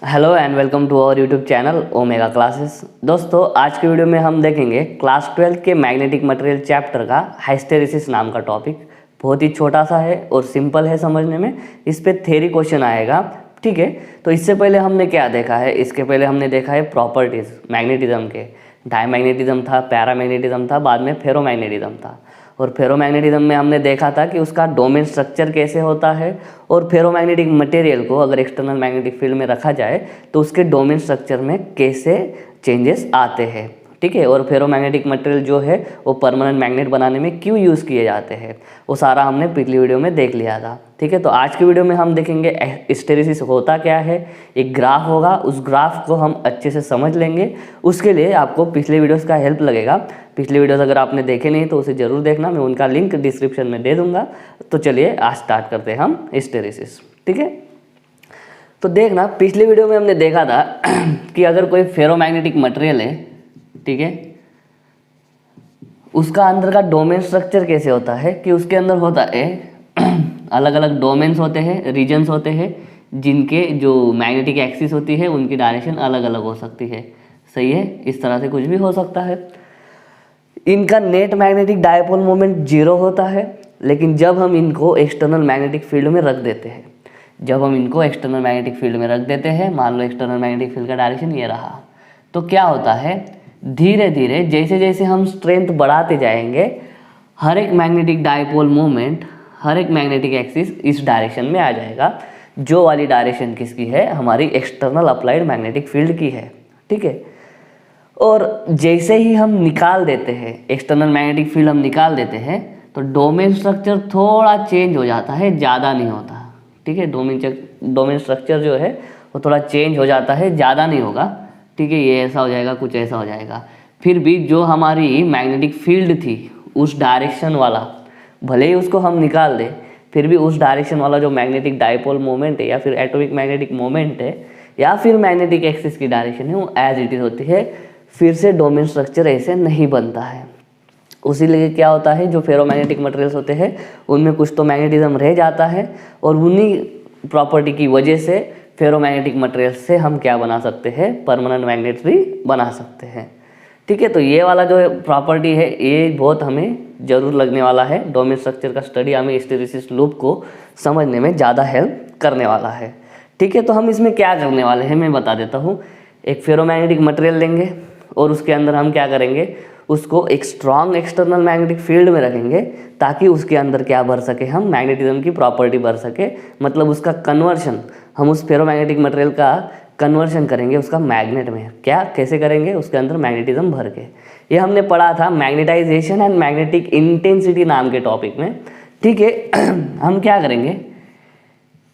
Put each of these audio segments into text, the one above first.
Hello and welcome to our YouTube channel Omega Classes. दोस्तों, आज के वीडियो में हम देखेंगे क्लास 12 के मैग्नेटिक मटेरियल चैप्टर का हाइस्टेरेसिस नाम का टॉपिक। बहुत ही छोटा सा है और सिंपल है समझने में। इस पे थ्योरी क्वेश्चन आएगा, ठीक है। तो इससे पहले हमने क्या देखा है, इसके पहले हमने देखा है प्रॉपर्टीज़ मैग्नेटिज्म के। डायमैग्नेटिज्म था, पैरामैग्नेटिज्म था, बाद में फेरोमैग्नेटिज्म था। और फेरोमैग्नेटिज्म में हमने देखा था कि उसका डोमेन स्ट्रक्चर कैसे होता है और फेरोमैग्नेटिक मटेरियल को अगर एक्सटर्नल मैग्नेटिक फील्ड में रखा जाए तो उसके डोमेन स्ट्रक्चर में कैसे चेंजेस आते हैं, ठीक है। और फेरोमैग्नेटिक मटेरियल जो है वो परमानेंट मैग्नेट बनाने में क्यों यूज़ किए जाते हैं, वो सारा हमने पिछली वीडियो में देख लिया था, ठीक है। तो आज की वीडियो में हम देखेंगे हिस्टेरेसिस होता क्या है। एक ग्राफ होगा, उस ग्राफ को हम अच्छे से समझ लेंगे। उसके लिए आपको पिछले वीडियोस का हेल्प लगेगा। पिछले वीडियोस अगर आपने देखे नहीं तो उसे ज़रूर देखना, मैं उनका लिंक डिस्क्रिप्शन में दे दूंगा। तो चलिए आज स्टार्ट करते हैं हम हिस्टेरेसिस, ठीक है। तो देखना, पिछले वीडियो में हमने देखा था कि अगर कोई फेरोमैग्नेटिक मटेरियल है, ठीक है, उसका अंदर का डोमेन स्ट्रक्चर कैसे होता है कि उसके अंदर होता है अलग अलग डोमेन्स होते हैं, रीजन्स होते हैं, जिनके जो मैग्नेटिक एक्सिस होती है उनकी डायरेक्शन अलग अलग हो सकती है। सही है, इस तरह से कुछ भी हो सकता है। इनका नेट मैग्नेटिक डायपोल मोमेंट 0 होता है, लेकिन जब हम इनको एक्सटर्नल मैग्नेटिक फील्ड में रख देते हैं, मान लो एक्सटर्नल मैग्नेटिक फील्ड का डायरेक्शन ये रहा, तो क्या होता है, धीरे धीरे जैसे जैसे हम स्ट्रेंथ बढ़ाते जाएंगे, हर एक मैग्नेटिक डायपोल मोमेंट, हर एक मैग्नेटिक एक्सिस इस डायरेक्शन में आ जाएगा। जो वाली डायरेक्शन किसकी है, हमारी एक्सटर्नल अप्लाइड मैग्नेटिक फील्ड की है, ठीक है। और जैसे ही हम निकाल देते हैं एक्सटर्नल मैग्नेटिक फील्ड, हम निकाल देते हैं तो डोमेन स्ट्रक्चर थोड़ा चेंज हो जाता है, ज़्यादा नहीं होता, ठीक है। डोमेन स्ट्रक्चर जो है वो थोड़ा चेंज हो जाता है, ज़्यादा नहीं होगा, ठीक है। ये ऐसा हो जाएगा, कुछ ऐसा हो जाएगा। फिर भी जो हमारी मैग्नेटिक फील्ड थी उस डायरेक्शन वाला, भले ही उसको हम निकाल दें, फिर भी उस डायरेक्शन वाला जो मैग्नेटिक डायपोल मोमेंट है या फिर एटॉमिक मैग्नेटिक मोमेंट है या फिर मैग्नेटिक एक्सिस की डायरेक्शन है, वो एज इट इज होती है। फिर से डोमेन स्ट्रक्चर ऐसे नहीं बनता है। उसी लिए क्या होता है, जो फेरोमैग्नेटिक मटेरियल्स होते हैं उनमें कुछ तो मैग्नेटिज्म रह जाता है, और उन्हीं प्रॉपर्टी की वजह से फेरोमैग्नेटिक मटेरियल से हम क्या बना सकते हैं, परमानेंट मैग्नेट्स भी बना सकते हैं, ठीक है। तो ये वाला जो प्रॉपर्टी है ये बहुत हमें ज़रूर लगने वाला है। डोमेन स्ट्रक्चर का स्टडी हमें हिस्टेरेसिस लूप को समझने में ज़्यादा हेल्प करने वाला है, ठीक है। तो हम इसमें क्या करने वाले हैं मैं बता देता हूँ। एक फेरोमैग्नेटिक मटेरियल लेंगे और उसके अंदर हम क्या करेंगे, उसको एक स्ट्रॉन्ग एक्सटर्नल मैग्नेटिक फील्ड में रखेंगे ताकि उसके अंदर क्या भर सके, हम मैग्नेटिज्म की प्रॉपर्टी भर सके। मतलब उसका कन्वर्शन, हम उस फेरोमैग्नेटिक मटेरियल का कन्वर्शन करेंगे उसका मैग्नेट में। क्या, कैसे करेंगे, उसके अंदर मैग्नेटिज्म भर के। ये हमने पढ़ा था मैग्नेटाइजेशन एंड मैग्नेटिक इंटेंसिटी नाम के टॉपिक में, ठीक है। हम क्या करेंगे,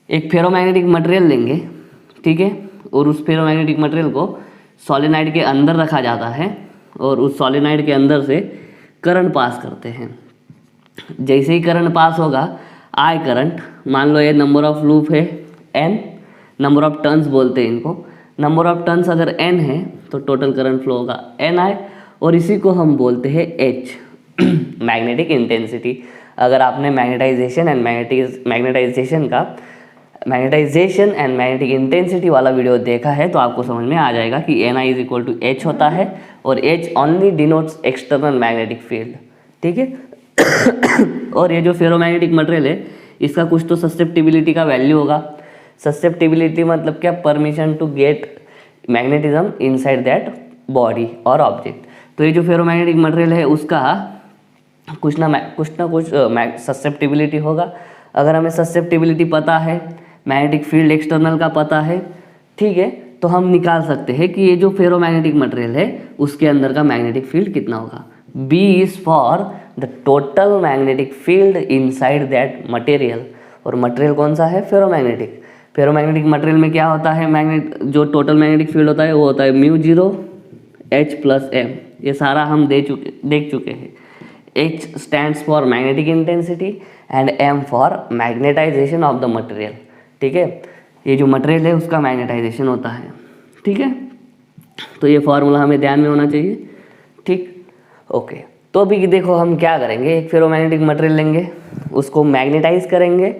एक फेरोमैग्नेटिक मटेरियल लेंगे, ठीक है, और उस फेरोमैग्नेटिक मटेरियल को सोलेनॉइड के अंदर रखा जाता है और उस सोलेनॉइड के अंदर से करंट पास करते हैं। जैसे ही करंट पास होगा, आई करंट, मान लो ये नंबर ऑफ लूप है n, नंबर ऑफ टर्न्स बोलते हैं इनको। नंबर ऑफ टर्न्स अगर n है तो टोटल करंट फ्लो होगा ni, और इसी को हम बोलते हैं h, मैग्नेटिक इंटेंसिटी। अगर आपने मैग्नेटाइजेशन एंड मैग्नेटिक इंटेंसिटी वाला वीडियो देखा है तो आपको समझ में आ जाएगा कि ni is equal to h होता है, और h only denotes external magnetic field, ठीक है। और ये जो फेरोमैग्नेटिक मटेरियल है इसका कुछ तो ससेप्टिबिलिटी का वैल्यू होगा। ससेप्टिबिलिटी मतलब क्या, permission to get magnetism inside that body और ऑब्जेक्ट। तो ये जो फेरोमैग्नेटिक मटेरियल है उसका कुछ ना कुछ ससेप्टिबिलिटी होगा। अगर हमें ससेप्टिबिलिटी पता है, मैग्नेटिक फील्ड एक्सटर्नल का पता है, ठीक है, तो हम निकाल सकते हैं कि ये जो फेरोमैग्नेटिक मटेरियल है उसके अंदर का मैग्नेटिक फील्ड कितना होगा। B is for the total magnetic field inside that material, और मटेरियल कौन सा है, फेरोमैग्नेटिक। फेरोमैग्नेटिक मटेरियल में क्या होता है, जो टोटल मैग्नेटिक फील्ड होता है वो होता है μ0 H + m। ये सारा हम देख चुके हैं। H stands for magnetic intensity and m for magnetization of the material, ठीक है। ये जो मटेरियल है उसका मैग्नेटाइजेशन होता है, ठीक है। तो ये फॉर्मूला हमें ध्यान में होना चाहिए, ठीक, ओके। तो अभी देखो हम क्या करेंगे, एक फेरोमैग्नेटिक मटेरियल लेंगे, उसको मैग्नेटाइज करेंगे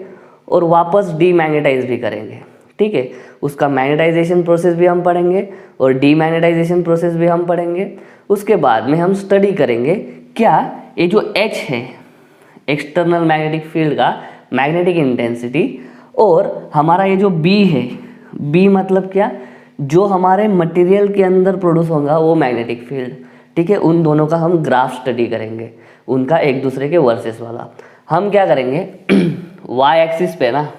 और वापस डीमैग्नेटाइज भी करेंगे, ठीक है। उसका मैग्नेटाइजेशन प्रोसेस भी हम पढ़ेंगे और डीमैग्नेटाइजेशन प्रोसेस भी हम पढ़ेंगे। उसके बाद में हम स्टडी करेंगे क्या ये जो H है एक्सटर्नल मैग्नेटिक फील्ड का मैग्नेटिक इंटेंसिटी, और हमारा ये जो B है, B मतलब क्या, जो हमारे मटेरियल के अंदर प्रोड्यूस होगा वो मैग्नेटिक फील्ड, ठीक है। उन दोनों का हम ग्राफ स्टडी करेंगे, उनका एक दूसरे के वर्सेस वाला। हम क्या करेंगे y एक्सिस पे ना,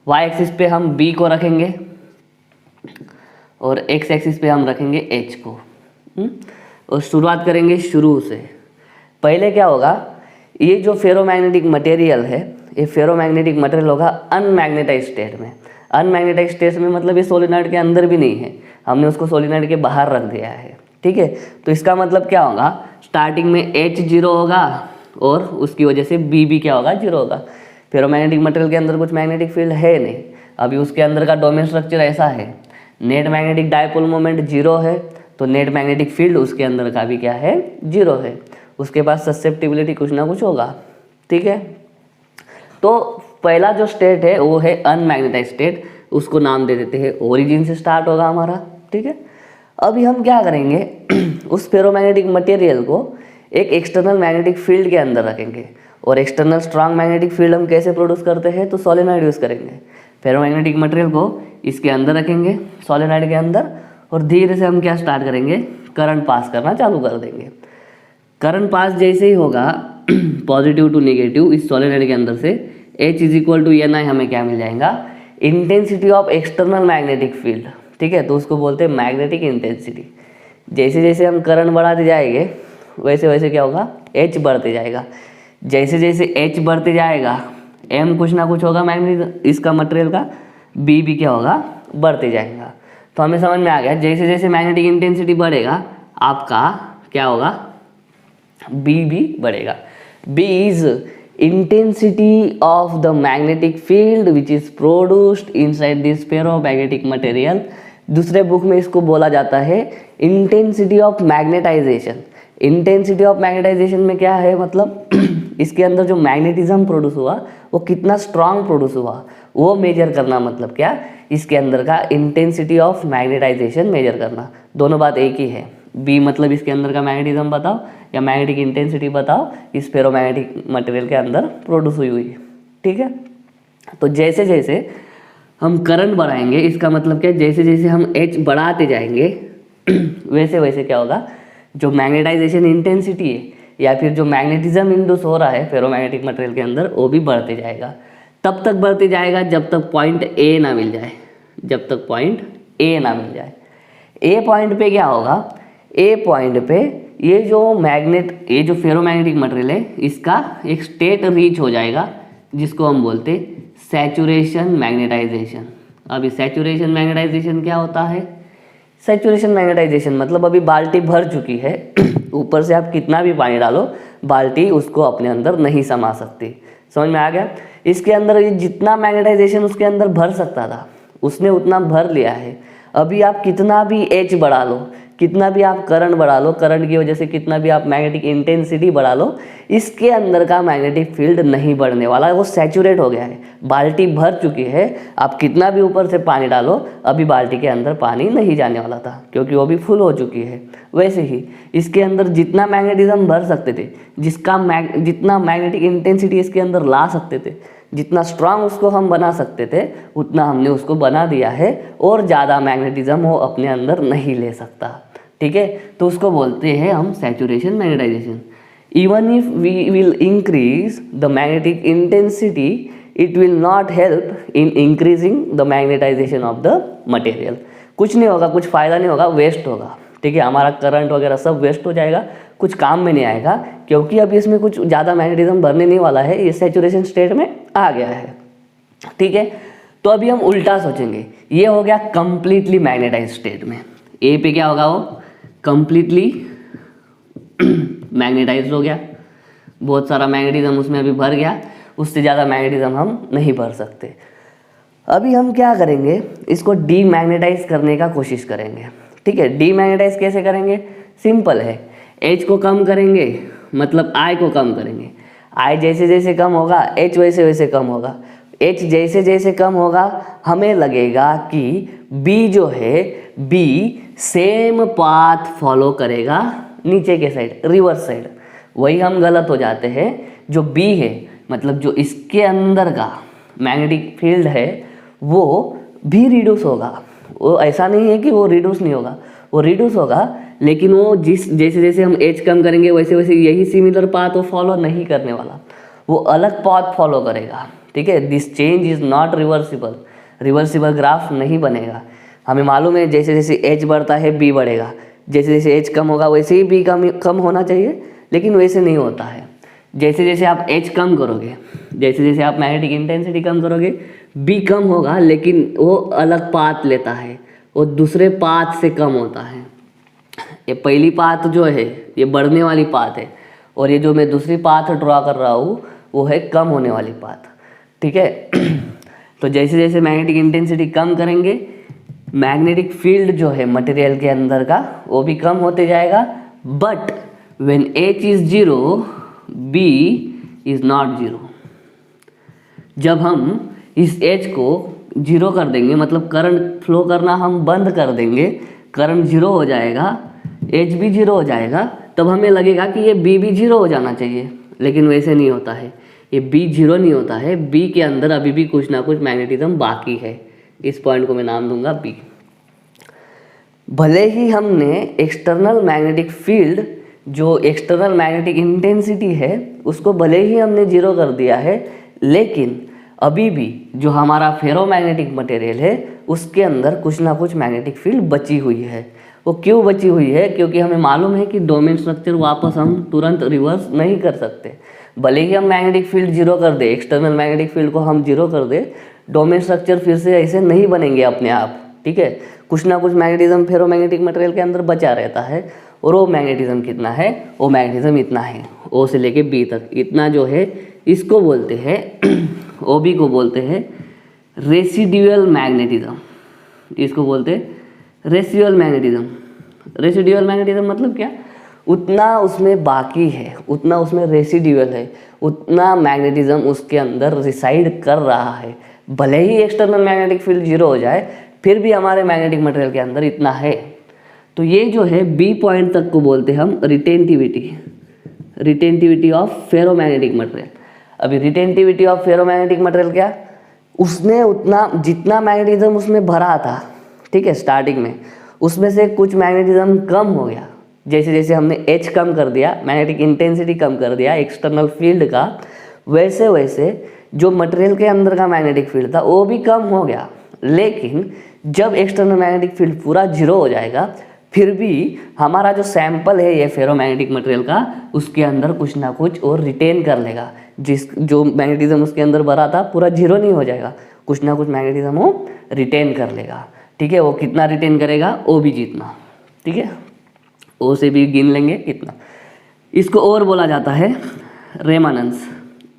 y एक्सिस पे हम B को रखेंगे और x एक्सिस पे हम रखेंगे H को। और शुरुआत करेंगे शुरू से। पहले क्या होगा, ये जो फेरोमैग्नेटिक मटेरियल है, ये फेरोमैग्नेटिक मटेरियल होगा अनमैग्नेटाइज्ड स्टेट में। अनमैग्नेटाइज्ड स्टेट में मतलब ये सोलेनॉइड के अंदर भी नहीं है, हमने उसको सोलेनॉइड के बाहर रख दिया है, ठीक है। तो इसका मतलब क्या होगा, स्टार्टिंग में H 0 होगा और उसकी वजह से B भी क्या होगा, 0 होगा। फेरोमैग्नेटिक मटेरियल के अंदर कुछ मैग्नेटिक फील्ड है नहीं, अभी उसके अंदर का डोमेन स्ट्रक्चर ऐसा है, नेट मैग्नेटिक डायपोल मोमेंट 0 है, तो नेट मैग्नेटिक फील्ड उसके अंदर का भी क्या है, 0 है। उसके पास ससेप्टिबिलिटी कुछ ना कुछ होगा, ठीक है। तो पहला जो स्टेट है वो है अनमैग्नेटाइज्ड स्टेट, उसको नाम दे देते हैं, ओरिजिन से स्टार्ट होगा हमारा, ठीक है। अभी हम क्या करेंगे उस फेरोमैग्नेटिक मटेरियल को एक एक्सटर्नल मैग्नेटिक फील्ड के अंदर रखेंगे, और एक्सटर्नल स्ट्रांग मैग्नेटिक फील्ड हम कैसे प्रोड्यूस करते हैं, तो सोलेनॉइड यूज़ करेंगे। फेरोमैग्नेटिक मटेरियल को इसके अंदर रखेंगे सोलेनॉइड के अंदर, और धीरे से हम क्या स्टार्ट करेंगे, करंट पास करना चालू कर देंगे। करंट पास जैसे ही होगा पॉजिटिव टू नेगेटिव इस सोलेनॉइड के अंदर से, H = Ni हमें क्या मिल जाएगा, intensity of external magnetic field, ठीक है। तो उसको बोलते हैं मैग्नेटिक इंटेंसिटी। जैसे जैसे हम करंट बढ़ाते जाएंगे वैसे वैसे क्या होगा, H बढ़ते जाएगा। जैसे जैसे H बढ़ते जाएगा M कुछ ना कुछ होगा मैग्नेटिक इसका मटेरियल का, B भी क्या होगा, बढ़ते जाएगा। तो हमें समझ में आ गया, जैसे जैसे मैग्नेटिक इंटेंसिटी बढ़ेगा आपका क्या होगा, B भी बढ़ेगा। B is intensity of the magnetic field which is produced inside this ferromagnetic material. दूसरे बुक में इसको बोला जाता है intensity of magnetization. Intensity of magnetization में क्या है, मतलब इसके अंदर जो मैग्नेटिज्म प्रोड्यूस हुआ वो कितना स्ट्रांग प्रोड्यूस हुआ वो मेजर करना, मतलब क्या, इसके अंदर का इंटेंसिटी ऑफ मैग्नेटाइजेशन मेजर करना। दोनों बात एक ही है। B मतलब इसके अंदर का मैग्नेटिज्म बताओ या मैग्नेटिक इंटेंसिटी बताओ इस फेरोमैग्नेटिक मटेरियल के अंदर प्रोड्यूस हुई हुई, ठीक है। तो जैसे जैसे हम करंट बढ़ाएंगे, इसका मतलब क्या, जैसे जैसे हम H बढ़ाते जाएंगे वैसे वैसे क्या होगा, जो मैग्नेटाइजेशन इंटेंसिटी है या फिर जो मैग्नेटिज्म इंड्यूस हो रहा है फेरोमैग्नेटिक मटेरियल के अंदर वो भी बढ़ते जाएगा। तब तक बढ़ते जाएगा जब तक पॉइंट A ना मिल जाए, जब तक पॉइंट A ना मिल जाए। A पॉइंट पे क्या होगा, A पॉइंट पे ये जो फेरोमैग्नेटिक मटेरियल है इसका एक स्टेट रीच हो जाएगा जिसको हम बोलते हैं सैचुरेशन मैग्नेटाइजेशन। अभी सैचुरेशन मैग्नेटाइजेशन क्या होता है, सैचुरेशन मैग्नेटाइजेशन मतलब अभी बाल्टी भर चुकी है ऊपर से आप कितना भी पानी डालो बाल्टी उसको अपने अंदर नहीं समा सकती। समझ में आ गया। इसके अंदर जितना मैग्नेटाइजेशन उसके अंदर भर सकता था उसने उतना भर लिया है। अभी आप कितना भी H बढ़ा लो, कितना भी आप करंट बढ़ा लो, करंट की वजह से कितना भी आप मैग्नेटिक इंटेंसिटी बढ़ा लो, इसके अंदर का मैग्नेटिक फील्ड नहीं बढ़ने वाला है, वो सैचुरेट हो गया है, बाल्टी भर चुकी है। आप कितना भी ऊपर से पानी डालो अभी बाल्टी के अंदर पानी नहीं जाने वाला था क्योंकि वो भी फुल हो चुकी है। वैसे ही इसके अंदर जितना मैग्नेटिज्म भर सकते थे, जितना मैग्नेटिक इंटेंसिटी इसके अंदर ला सकते थे, जितना स्ट्रांग उसको हम बना सकते थे उतना हमने उसको बना दिया है, और ज़्यादा मैग्नेटिज्म वो अपने अंदर नहीं ले सकता। ठीक है, तो उसको बोलते हैं हम saturation magnetization. Even if we will increase the magnetic intensity it will not help in increasing the magnetization of the material. कुछ नहीं होगा, कुछ फ़ायदा नहीं होगा, वेस्ट होगा। ठीक है, हमारा करंट वगैरह सब वेस्ट हो जाएगा, कुछ काम में नहीं आएगा क्योंकि अभी इसमें कुछ ज़्यादा मैग्नेटिज्म भरने नहीं वाला है, ये सैचुरेशन स्टेट में आ गया है। ठीक है, तो अभी हम उल्टा सोचेंगे। ये हो गया कंप्लीटली मैग्नेटाइज स्टेट में, ए पे क्या होगा, वो कंप्लीटली मैग्नेटाइज हो गया, बहुत सारा मैग्नेटिज्म उसमें अभी भर गया, उससे ज़्यादा मैग्नेटिज्म हम नहीं भर सकते। अभी हम क्या करेंगे, इसको डीमैग्नेटाइज करने का कोशिश करेंगे। ठीक है, डीमैग्नेटाइज कैसे करेंगे, सिंपल है, H को कम करेंगे मतलब I को कम करेंगे। I जैसे जैसे कम होगा H वैसे वैसे कम होगा। H जैसे जैसे कम होगा हमें लगेगा कि B जो है B सेम पाथ फॉलो करेगा नीचे के साइड, रिवर्स साइड। वही हम गलत हो जाते हैं। जो B है मतलब जो इसके अंदर का मैग्नेटिक फील्ड है वो भी रिड्यूस होगा। वो ऐसा नहीं है कि वो रिड्यूस नहीं होगा, वो रिड्यूस होगा, लेकिन वो जैसे जैसे हम एज कम करेंगे वैसे वैसे यही सिमिलर पाथ वो फॉलो नहीं करने वाला, वो अलग पाथ फॉलो करेगा। ठीक है, this change is not reversible, reversible graph नहीं बनेगा। हमें मालूम है जैसे जैसे एज बढ़ता है बी बढ़ेगा, जैसे जैसे एज कम होगा वैसे ही बी कम होना चाहिए, लेकिन वैसे नहीं होता है। जैसे जैसे आप एच कम करोगे, जैसे जैसे आप मैग्नेटिक इंटेंसिटी कम करोगे, बी कम होगा, लेकिन वो अलग पाथ लेता है, वो दूसरे पाथ से कम होता है। ये पहली पाथ जो है ये बढ़ने वाली पाथ है, और ये जो मैं दूसरी पाथ ड्रॉ कर रहा हूँ वो है कम होने वाली पाथ। ठीक है तो जैसे जैसे मैग्नेटिक इंटेंसिटी कम करेंगे, मैग्नेटिक फील्ड जो है मटेरियल के अंदर का वो भी कम होते जाएगा। But when H is zero B is not zero. जब हम इस H को जीरो कर देंगे, मतलब करंट फ्लो करना हम बंद कर देंगे, करंट जीरो हो जाएगा, H भी जीरो हो जाएगा, तब हमें लगेगा कि ये B भी जीरो हो जाना चाहिए, लेकिन वैसे नहीं होता है। ये B जीरो नहीं होता है, B के अंदर अभी भी कुछ ना कुछ मैग्नेटिज्म बाकी है। इस पॉइंट को मैं नाम दूंगा B। भले ही हमने एक्सटर्नल मैग्नेटिक फील्ड, जो एक्सटर्नल मैग्नेटिक इंटेंसिटी है, उसको भले ही हमने जीरो कर दिया है, लेकिन अभी भी जो हमारा फेरोमैग्नेटिक मटेरियल है उसके अंदर कुछ ना कुछ मैग्नेटिक फील्ड बची हुई है। वो क्यों बची हुई है? क्योंकि हमें मालूम है कि डोमेन स्ट्रक्चर वापस हम तुरंत रिवर्स नहीं कर सकते। भले ही हम मैग्नेटिक फील्ड जीरो कर दे, एक्सटर्नल मैग्नेटिक फील्ड को हम जीरो कर दे, डोमेन स्ट्रक्चर फिर से ऐसे नहीं बनेंगे अपने आप। ठीक है, कुछ ना कुछ मैग्नेटिज्म फेरोमैग्नेटिक मटेरियल के अंदर बचा रहता है, और वो मैग्नेटिज्म कितना है? वो मैग्नेटिज्म इतना है, ओ से लेके बी तक इतना जो है, इसको बोलते हैं ओ बी को बोलते हैं रेसिड्यूअल मैग्नेटिज्म। इसको बोलते हैं रेसिड्यूअल मैग्नेटिज्म। रेसिड्यूअल मैग्नेटिज्म मतलब क्या? उतना उसमें बाकी है, उतना उसमें रेसिड्यूअल है, उतना मैग्नेटिज्म उसके अंदर रिसाइड कर रहा है। भले ही एक्सटर्नल मैग्नेटिक फील्ड जीरो हो जाए, फिर भी हमारे मैग्नेटिक मटेरियल के अंदर इतना है। तो ये जो है बी पॉइंट तक को बोलते हैं हम retentivity, retentivity of ferromagnetic material. अभी रिटेंटिविटी ऑफ फेरोमैग्नेटिक मटेरियल क्या? उसने उतना जितना मैग्नेटिज्म उसमें भरा था, ठीक है, स्टार्टिंग में, उसमें से कुछ मैग्नेटिज्म कम हो गया। जैसे जैसे हमने H कम कर दिया, मैग्नेटिक इंटेंसिटी कम कर दिया एक्सटर्नल फील्ड का, वैसे वैसे जो मटेरियल के अंदर का मैग्नेटिक फील्ड था वो भी कम हो गया। लेकिन जब एक्सटर्नल मैग्नेटिक फील्ड पूरा जीरो हो जाएगा, फिर भी हमारा जो सैंपल है ये फेरोमैग्नेटिक मटेरियल का, उसके अंदर कुछ ना कुछ और रिटेन कर लेगा। जो मैग्नेटिज्म उसके अंदर भरा था पूरा जीरो नहीं हो जाएगा, कुछ ना कुछ मैग्नेटिज्म वो रिटेन कर लेगा। ठीक है, वो कितना रिटेन करेगा? ओ भी जितना। ठीक है, ओ से भी गिन लेंगे कितना। इसको और बोला जाता है रेमानेंस।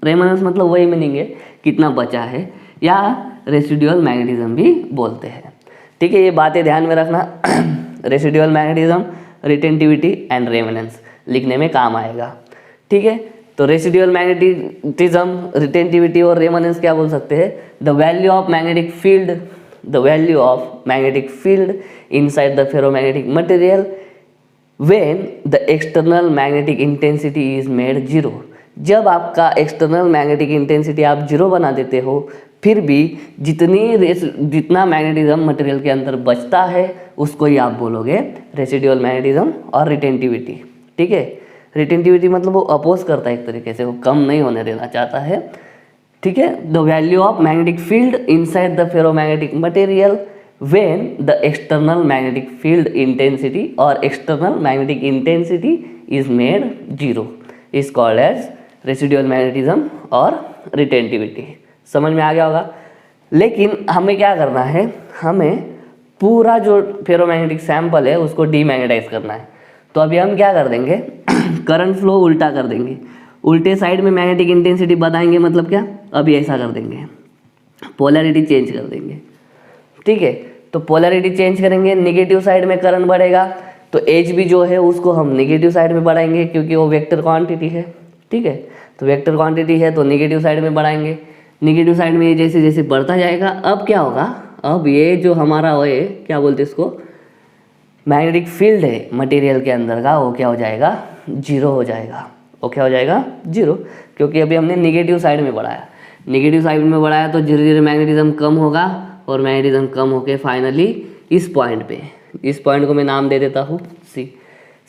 रेमानेंस मतलब वही मीनिंग है कितना बचा है, या रेसिड्यूअल मैग्नेटिज्म भी बोलते हैं। ठीक है, ये बातें ध्यान में रखना। रेसिड्यूअल मैग्नेटिज्म, रिटेंटिविटी एंड रेमानेंस लिखने में काम आएगा। ठीक है, तो रेसिड्यूअल मैग्नेटिज्म, रिटेंटिविटी और रेमानेंस क्या बोल सकते हैं? The value of magnetic field, the value of magnetic field inside the ferromagnetic material when the external magnetic intensity is made zero. जब आपका एक्सटर्नल मैग्नेटिक इंटेंसिटी आप जीरो बना देते हो, फिर भी जितना मैग्नेटिज्म मटेरियल के अंदर बचता है उसको ही आप बोलोगे रेसिड्यूअल मैग्नेटिज्म और रिटेंटिविटी। ठीक है, रिटेंटिविटी मतलब वो अपोज करता है एक तरीके से, वो कम नहीं होने देना चाहता है। ठीक है, the value of magnetic field inside the ferromagnetic material when the external magnetic field intensity or external magnetic intensity is made zero is called as residual magnetism और retentivity। समझ में आ गया होगा। लेकिन हमें क्या करना है? हमें पूरा जो फेरोमैग्नेटिक सैंपल है उसको डीमैग्नेटाइज करना है। तो अभी हम क्या कर देंगे? करंट फ्लो उल्टा कर देंगे, उल्टे साइड में मैग्नेटिक इंटेंसिटी बताएंगे। मतलब क्या? अभी ऐसा कर देंगे, पोलैरिटी चेंज कर देंगे। ठीक है, तो पोलैरिटी चेंज करेंगे, नेगेटिव साइड में करंट बढ़ेगा, तो एच भी जो है उसको हम नेगेटिव साइड में बढ़ाएंगे, क्योंकि वो वेक्टर क्वांटिटी है। ठीक है, तो वेक्टर क्वांटिटी है तो नेगेटिव साइड में बढ़ाएंगे। निगेटिव साइड में ये जैसे जैसे बढ़ता जाएगा, अब क्या होगा, अब ये जो हमारा है क्या बोलते हैं इसको, मैग्नेटिक फील्ड है मटेरियल के अंदर का, वो क्या हो जाएगा, जीरो हो जाएगा। वो क्या हो जाएगा, जीरो, क्योंकि अभी हमने निगेटिव साइड में बढ़ाया। निगेटिव साइड में बढ़ाया तो धीरे धीरे मैग्नेटिज्म कम होगा, और मैग्नेटिज्म कम होके फाइनली इस पॉइंट पे, इस पॉइंट को मैं नाम दे देता हूँ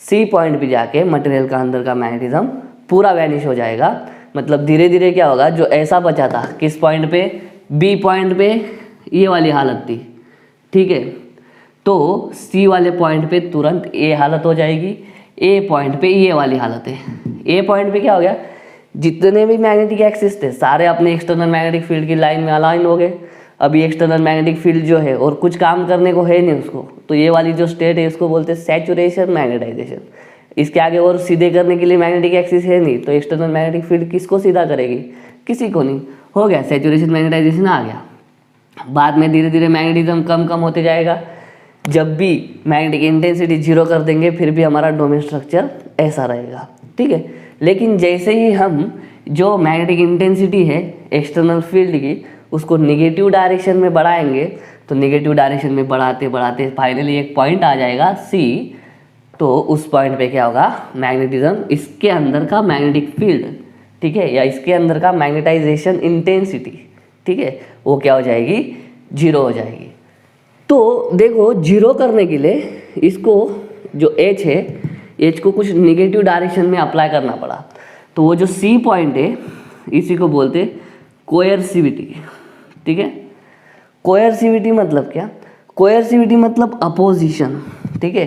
सी पॉइंट पे जाके मटेरियल का अंदर का मैग्नेटिज्म पूरा वैनिश हो जाएगा। मतलब धीरे धीरे क्या होगा, जो ऐसा बचा था किस पॉइंट पे, बी पॉइंट पे ये वाली हालत थी, ठीक है, तो सी वाले पॉइंट पे तुरंत ये हालत हो जाएगी। ए पॉइंट पे ये वाली हालत है। ए पॉइंट पे क्या हो गया, जितने भी मैग्नेटिक एक्सिस थे सारे अपने एक्सटर्नल मैग्नेटिक फील्ड की लाइन में अलाइन हो गए। अभी एक्सटर्नल मैग्नेटिक फील्ड जो है और कुछ काम करने को है नहीं उसको, तो ये वाली जो स्टेट है इसको बोलते हैं सैचुरेशन मैग्नेटाइजेशन। इसके आगे और सीधे करने के लिए मैग्नेटिक एक्सिस है नहीं, तो एक्सटर्नल मैग्नेटिक फील्ड किसको सीधा करेगी, किसी को नहीं, हो गया सैचुरेशन मैग्नेटाइजेशन आ गया। बाद में धीरे धीरे मैग्नेटिज्म कम कम होते जाएगा। जब भी मैग्नेटिक इंटेंसिटी जीरो कर देंगे फिर भी हमारा डोमेन स्ट्रक्चर ऐसा रहेगा, ठीक है। लेकिन जैसे ही हम जो मैग्नेटिक इंटेंसिटी है एक्सटर्नल फील्ड की उसको निगेटिव डायरेक्शन में बढ़ाएंगे, तो निगेटिव डायरेक्शन में बढ़ाते बढ़ाते फाइनली एक पॉइंट आ जाएगा सी, तो उस पॉइंट पे क्या होगा, मैग्नेटिज्म, इसके अंदर का मैग्नेटिक फील्ड, ठीक है, या इसके अंदर का मैग्नेटाइजेशन इंटेंसिटी, ठीक है, वो क्या हो जाएगी, जीरो हो जाएगी। तो देखो जीरो करने के लिए इसको जो एच है, एच को कुछ निगेटिव डायरेक्शन में अप्लाई करना पड़ा। तो वो जो सी पॉइंट है इसी को बोलते कोएर्सिविटी, ठीक है। कोएर्सिविटी मतलब क्या, कोएर्सिविटी मतलब अपोजिशन, ठीक है,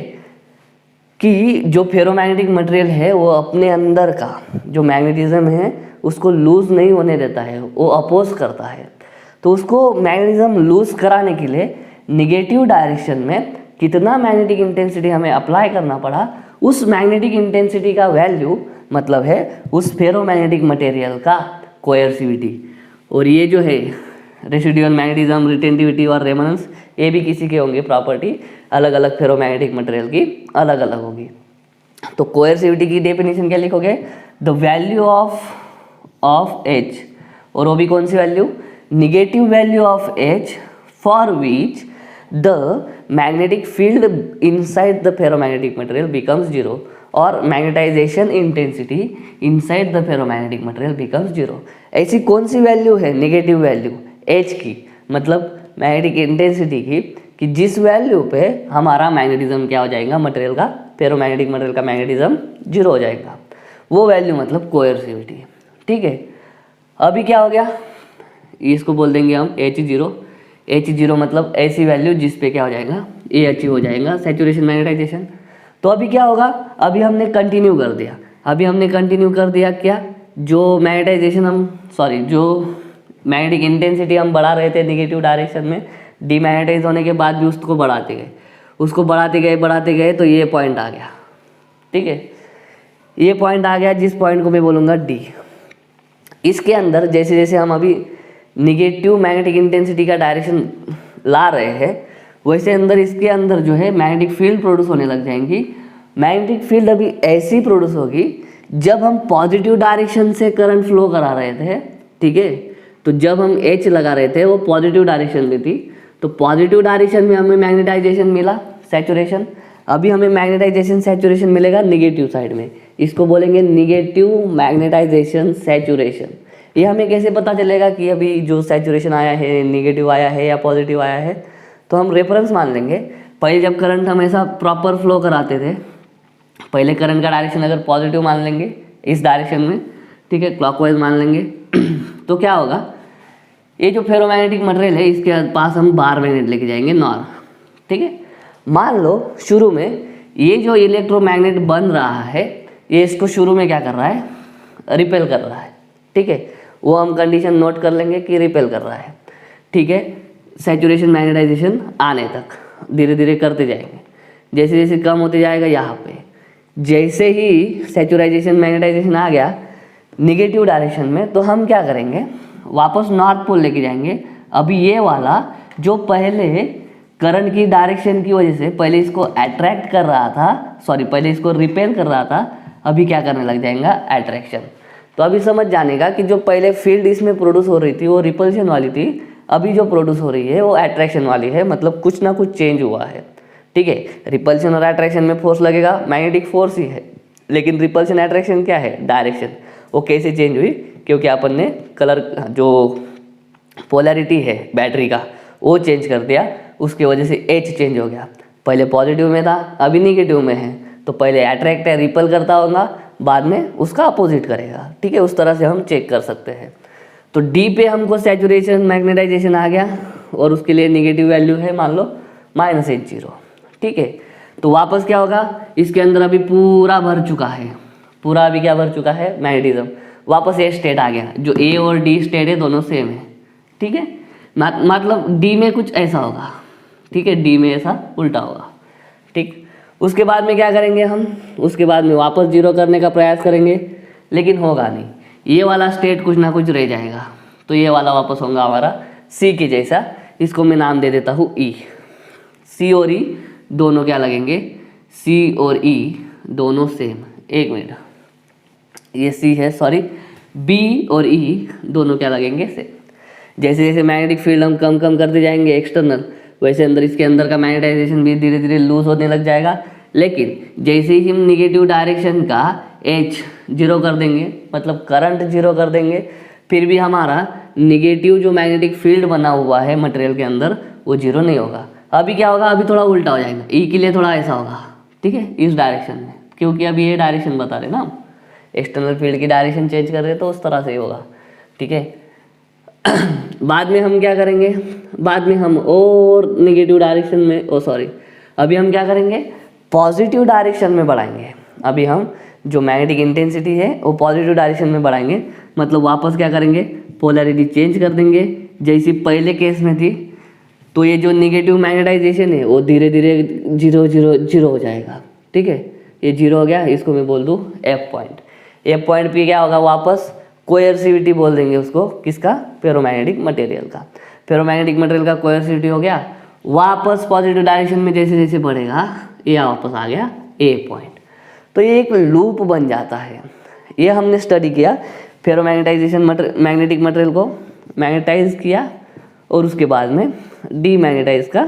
कि जो फेरोमैग्नेटिक मटेरियल है वो अपने अंदर का जो मैग्नेटिज्म है उसको लूज नहीं होने देता है, वो अपोज करता है। तो उसको मैग्नेटिज्म लूज कराने के लिए निगेटिव डायरेक्शन में कितना मैग्नेटिक इंटेंसिटी हमें अप्लाई करना पड़ा, उस मैग्नेटिक इंटेंसिटी का वैल्यू मतलब है उस फेरोमैग्नेटिक मटेरियल का कोएर्सिविटी। और ये जो है रेसिडुअल मैग्नेटिज्म, रिटेंटिविटी और रेमनेंस, ये भी किसी के होंगे प्रॉपर्टी, अलग अलग फेरोमैग्नेटिक मटेरियल की अलग अलग होगी। तो कोएर्सिविटी की डेफिनेशन क्या लिखोगे, द वैल्यू ऑफ एच, और वो भी कौन सी value, negative value of H for which the magnetic field inside the ferromagnetic material becomes zero, और magnetization intensity inside the ferromagnetic material becomes zero. ऐसी कौन सी वैल्यू है निगेटिव वैल्यू एच की, मतलब मैग्नेटिक इंटेंसिटी की, कि जिस वैल्यू पे हमारा मैग्नेटिज्म क्या हो जाएगा, मटेरियल का, फेरोमैग्नेटिक मटेरियल का मैग्नेटिज्म जीरो हो जाएगा, वो वैल्यू मतलब कोएर्सिविटी, ठीक है। अभी क्या हो गया, इसको बोल देंगे हम एच जीरो। एच जीरो मतलब ऐसी वैल्यू जिस पे क्या हो जाएगा, ए अचीव हो जाएगा सैचुरेशन मैग्नेटाइजेशन। तो अभी क्या होगा, अभी हमने कंटिन्यू कर दिया, क्या, जो मैग्नेटाइजेशन जो मैग्नेटिक इंटेंसिटी हम बढ़ा रहे थे निगेटिव डायरेक्शन में, डीमैग्नेटाइज होने के बाद भी उसको बढ़ाते गए, तो ये पॉइंट आ गया, ठीक है, ये पॉइंट आ गया, जिस पॉइंट को मैं बोलूँगा डी। इसके अंदर जैसे जैसे हम अभी निगेटिव मैग्नेटिक इंटेंसिटी का डायरेक्शन ला रहे हैं, वैसे अंदर इसके अंदर जो है मैग्नेटिक फील्ड प्रोड्यूस होने लग जाएंगी। मैग्नेटिक फील्ड अभी ऐसी प्रोड्यूस होगी जब हम पॉजिटिव डायरेक्शन से करंट फ्लो करा रहे थे, ठीक है, तो जब हम एच लगा रहे थे वो पॉजिटिव डायरेक्शन में थी, तो पॉजिटिव डायरेक्शन में हमें मैग्नेटाइजेशन मिला, सैचुरेशन। अभी हमें मैग्नेटाइजेशन सैचुरेशन मिलेगा निगेटिव साइड में, इसको बोलेंगे निगेटिव मैग्नेटाइजेशन सैचुरेशन। ये हमें कैसे पता चलेगा कि अभी जो सैचुरेशन आया है निगेटिव आया है या पॉजिटिव आया है, तो हम रेफरेंस मान लेंगे। पहले जब करंट हम ऐसा प्रॉपर फ्लो कराते थे, पहले करंट का डायरेक्शन अगर पॉजिटिव मान लेंगे इस डायरेक्शन में, ठीक है, क्लॉकवाइज मान लेंगे, तो क्या होगा, ये जो फेरोमैग्नेटिक मटेरियल है इसके पास हम बार मैग्नेट लेके जाएंगे नॉर, ठीक है। मान लो शुरू में ये जो इलेक्ट्रोमैग्नेट बन रहा है ये इसको शुरू में क्या कर रहा है, रिपेल कर रहा है, ठीक है, वो हम कंडीशन नोट कर लेंगे कि रिपेल कर रहा है, ठीक है। सैचुरेशन मैग्नेटाइजेशन आने तक धीरे धीरे करते जाएंगे, जैसे जैसे कम होते जाएगा, यहाँ पे जैसे ही सैचुराइजेशन मैग्नेटाइजेशन आ गया निगेटिव डायरेक्शन में, तो हम क्या करेंगे, वापस नॉर्थ पोल लेके जाएंगे। अभी ये वाला जो पहले करंट की डायरेक्शन की वजह से पहले इसको अट्रैक्ट कर रहा था, पहले इसको रिपेल कर रहा था, अभी क्या करने लग जाएगा, अट्रैक्शन। तो अभी समझ जाने का कि जो पहले फील्ड इसमें प्रोड्यूस हो रही थी वो रिपल्शन वाली थी, अभी जो प्रोड्यूस हो रही है वो अट्रैक्शन वाली है, मतलब कुछ ना कुछ चेंज हुआ है। ठीक है, रिपल्शन और अट्रैक्शन में फोर्स लगेगा, मैग्नेटिक फोर्स ही है, लेकिन रिपल्शन अट्रैक्शन क्या है, डायरेक्शन। वो कैसे चेंज हुई, क्योंकि अपन ने कलर जो पोलैरिटी है बैटरी का वो चेंज कर दिया, उसकी वजह से एच चेंज हो गया। पहले पॉजिटिव में था, अभी निगेटिव में है, तो पहले अट्रैक्ट है रिपल करता होगा, बाद में उसका अपोजिट करेगा। ठीक है, उस तरह से हम चेक कर सकते हैं। तो डी पे हमको सैचुरेशन मैग्नेटाइजेशन आ गया और उसके लिए निगेटिव वैल्यू है मान लो -H0। ठीक है, तो वापस क्या होगा, इसके अंदर अभी पूरा भर चुका है, पूरा अभी क्या भर चुका है, मैग्नेटिज्म। वापस ए स्टेट आ गया, जो ए और डी स्टेट है दोनों सेम है। ठीक है, मतलब डी में कुछ ऐसा होगा, ठीक है, डी में ऐसा उल्टा होगा। ठीक, उसके बाद में क्या करेंगे हम, उसके बाद में वापस जीरो करने का प्रयास करेंगे, लेकिन होगा नहीं, ये वाला स्टेट कुछ ना कुछ रह जाएगा। तो ये वाला वापस होगा हमारा सी के जैसा, इसको मैं नाम दे देता हूँ ई। सी और ई दोनों क्या लगेंगे, सी और ई दोनों सेम। एक मिनट, ये सी है, सॉरी, बी और ई दोनों क्या लगेंगे, सेम। जैसे जैसे मैग्नेटिक फील्ड हम कम कम करते जाएंगे एक्सटर्नल, वैसे अंदर इसके अंदर का मैग्नेटाइजेशन भी धीरे धीरे लूज होने लग जाएगा। लेकिन जैसे ही हम निगेटिव डायरेक्शन का एच जीरो कर देंगे, मतलब करंट जीरो कर देंगे, फिर भी हमारा निगेटिव जो मैग्नेटिक फील्ड बना हुआ है मटेरियल के अंदर वो जीरो नहीं होगा। अभी क्या होगा, अभी थोड़ा उल्टा हो जाएगा, ई के लिए थोड़ा ऐसा होगा। ठीक है, इस डायरेक्शन में, क्योंकि अभी ये डायरेक्शन बता रहे ना हम, एक्सटर्नल फील्ड की डायरेक्शन चेंज कर रहे तो उस तरह से ही होगा। ठीक है, बाद में हम क्या करेंगे, बाद में हम और निगेटिव डायरेक्शन में, सॉरी, अभी हम क्या करेंगे, पॉजिटिव डायरेक्शन में बढ़ाएंगे। अभी हम जो मैग्नेटिक इंटेंसिटी है वो पॉजिटिव डायरेक्शन में बढ़ाएंगे, मतलब वापस क्या करेंगे, पोलैरिटी चेंज कर देंगे जैसी पहले केस में थी। तो ये जो निगेटिव मैग्नेटाइजेशन है वो धीरे धीरे जीरो जीरो जीरो हो जाएगा। ठीक है, ये जीरो हो गया, इसको मैं बोल दूँ एफ पॉइंट। एफ पॉइंट पे क्या होगा, वापस कोएर्सिविटी बोल देंगे उसको, किसका, फेरोमैग्नेटिक मटेरियल का। फेरोमैग्नेटिक मटेरियल का कोएर्सिविटी हो गया, वापस पॉजिटिव डायरेक्शन में जैसे जैसे बढ़ेगा ये वापस आ गया ए पॉइंट। तो ये एक लूप बन जाता है। ये हमने स्टडी किया, फेरोमैग्नेटाइजेशन मैग्नेटिक मटेरियल को मैग्नेटाइज किया और उसके बाद में डीमैग्नेटाइज का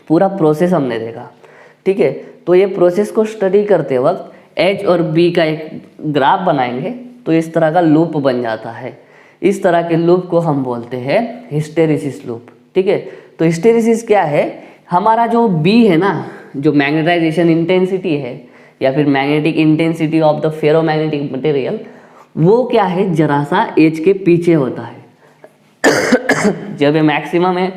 पूरा प्रोसेस हमने देखा। ठीक है, तो ये प्रोसेस को स्टडी करते वक्त एच और बी का एक ग्राफ बनाएंगे तो इस तरह का लूप बन जाता है। इस तरह के लूप को हम बोलते हैं हिस्टेरिसिस लूप। ठीक है, तो हिस्टेरिसिस क्या है, हमारा जो बी है ना, जो मैग्नेटाइजेशन इंटेंसिटी है या फिर magnetic intensity of the ferromagnetic material, वो क्या है, जरा सा एच के पीछे होता है। जब ये मैक्सिमम है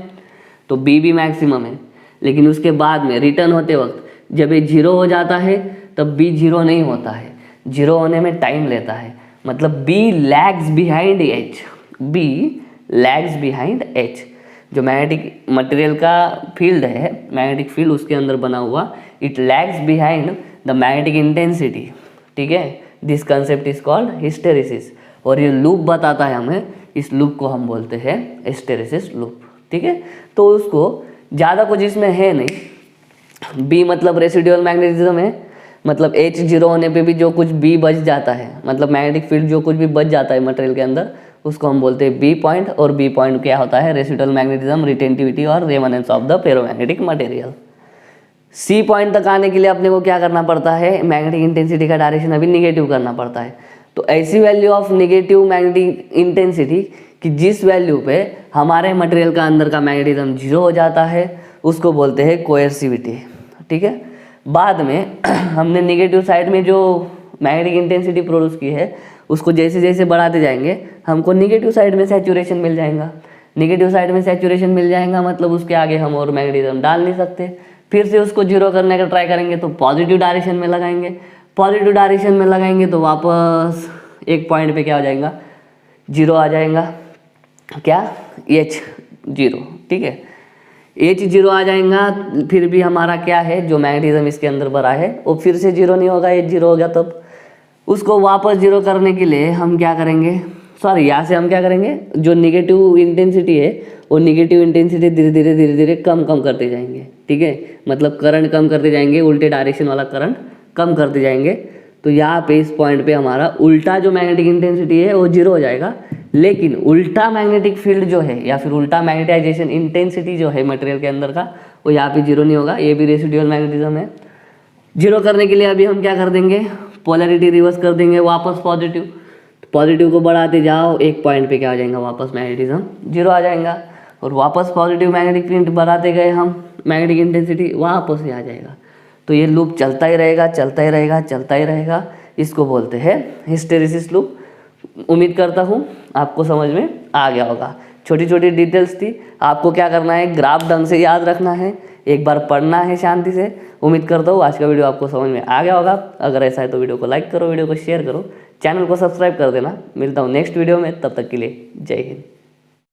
तो बी भी मैक्सिमम है, लेकिन उसके बाद में रिटर्न होते वक्त जब ये जीरो हो जाता है तब बी जीरो नहीं होता है, जीरो होने में टाइम लेता है, मतलब B lags behind H, B lags behind H. जो मैग्नेटिक मटेरियल का फील्ड है, मैग्नेटिक फील्ड उसके अंदर बना हुआ, it lags behind the magnetic intensity. ठीक है, this concept is called hysteresis, और ये लूप बताता है हमें, इस लूप को हम बोलते हैं हिस्टेरिसिस लूप। ठीक है, तो उसको ज़्यादा कुछ इसमें है नहीं, बी मतलब रेसिडुअल मैग्नेटिज्म है, मतलब एच जीरो होने पे भी जो कुछ बी बच जाता है, मतलब मैग्नेटिक फील्ड जो कुछ भी बच जाता है मटेरियल के अंदर, उसको हम बोलते हैं बी पॉइंट। और बी पॉइंट क्या होता है, रेसिडुअल मैग्नेटिज्म, रिटेंटिविटी और remanence of the ferromagnetic material. C point तक आने के लिए अपने को क्या करना पड़ता है, मैग्नेटिक इंटेंसिटी का डायरेक्शन अभी निगेटिव करना पड़ता है। तो ऐसी value of negative magnetic intensity कि जिस वैल्यू पे हमारे मटेरियल का अंदर का मैग्नेटिज्म जीरो हो जाता है, उसको बोलते हैं कोएर्सिविटी। ठीक है, बाद में हमने निगेटिव साइड में जो मैग्नेटिक इंटेंसिटी प्रोड्यूस की है उसको जैसे जैसे बढ़ाते जाएंगे हमको निगेटिव साइड में सैचुरेशन मिल जाएगा। निगेटिव साइड में सैचुरेशन मिल जाएगा मतलब उसके आगे हम और मैग्नेटिज्म डाल नहीं सकते। फिर से उसको जीरो करने का ट्राई करेंगे तो पॉजिटिव डायरेक्शन में लगाएंगे, पॉजिटिव डायरेक्शन में लगाएंगे तो वापस एक पॉइंट पे क्या हो जाएगा, जीरो आ जाएगा, क्या, एच जीरो। ठीक है, एच जीरो आ जाएगा, फिर भी हमारा क्या है, जो मैग्नेटिज्म इसके अंदर भरा है वो फिर से जीरो नहीं होगा, एच जीरो हो गया। तब उसको वापस जीरो करने के लिए हम क्या करेंगे, सॉरी यहाँ से हम क्या करेंगे, जो निगेटिव इंटेंसिटी है वो निगेटिव इंटेंसिटी धीरे धीरे धीरे धीरे कम कम करते जाएंगे। ठीक है, मतलब करंट कम करते जाएंगे, उल्टे डायरेक्शन वाला करंट कम करते जाएंगे। तो यहाँ पे इस पॉइंट पे हमारा उल्टा जो मैग्नेटिक इंटेंसिटी है वो जीरो हो जाएगा, लेकिन उल्टा मैग्नेटिक फील्ड जो है या फिर उल्टा मैग्नेटाइजेशन इंटेंसिटी जो है मटेरियल के अंदर का वो यहाँ पे जीरो नहीं होगा। ये भी रेसिडुअल मैग्नेटिज्म है। जीरो करने के लिए अभी हम क्या कर देंगे, पोलैरिटी रिवर्स कर देंगे, वापस पॉजिटिव। पॉजिटिव को बढ़ाते जाओ, एक पॉइंट पे क्या हो जाएगा, वापस मैग्नेटिज्म जीरो आ जाएगा, और वापस पॉजिटिव मैग्नेटिक फील्ड बढ़ाते गए हम, मैग्नेटिक इंटेंसिटी वापस ही आ जाएगा। तो ये लूप चलता ही रहेगा, चलता ही रहेगा, चलता ही रहेगा। इसको बोलते हैं हिस्टेरिसिस लूप। उम्मीद करता हूँ आपको समझ में आ गया होगा। छोटी छोटी डिटेल्स थी, आपको क्या करना है, ग्राफ ढंग से याद रखना है, एक बार पढ़ना है शांति से। उम्मीद करता हूँ आज का वीडियो आपको समझ में आ गया होगा। अगर ऐसा है तो वीडियो को लाइक करो, वीडियो को शेयर करो, चैनल को सब्सक्राइब कर देना। मिलता हूँ नेक्स्ट वीडियो में, तब तक के लिए जय हिंद।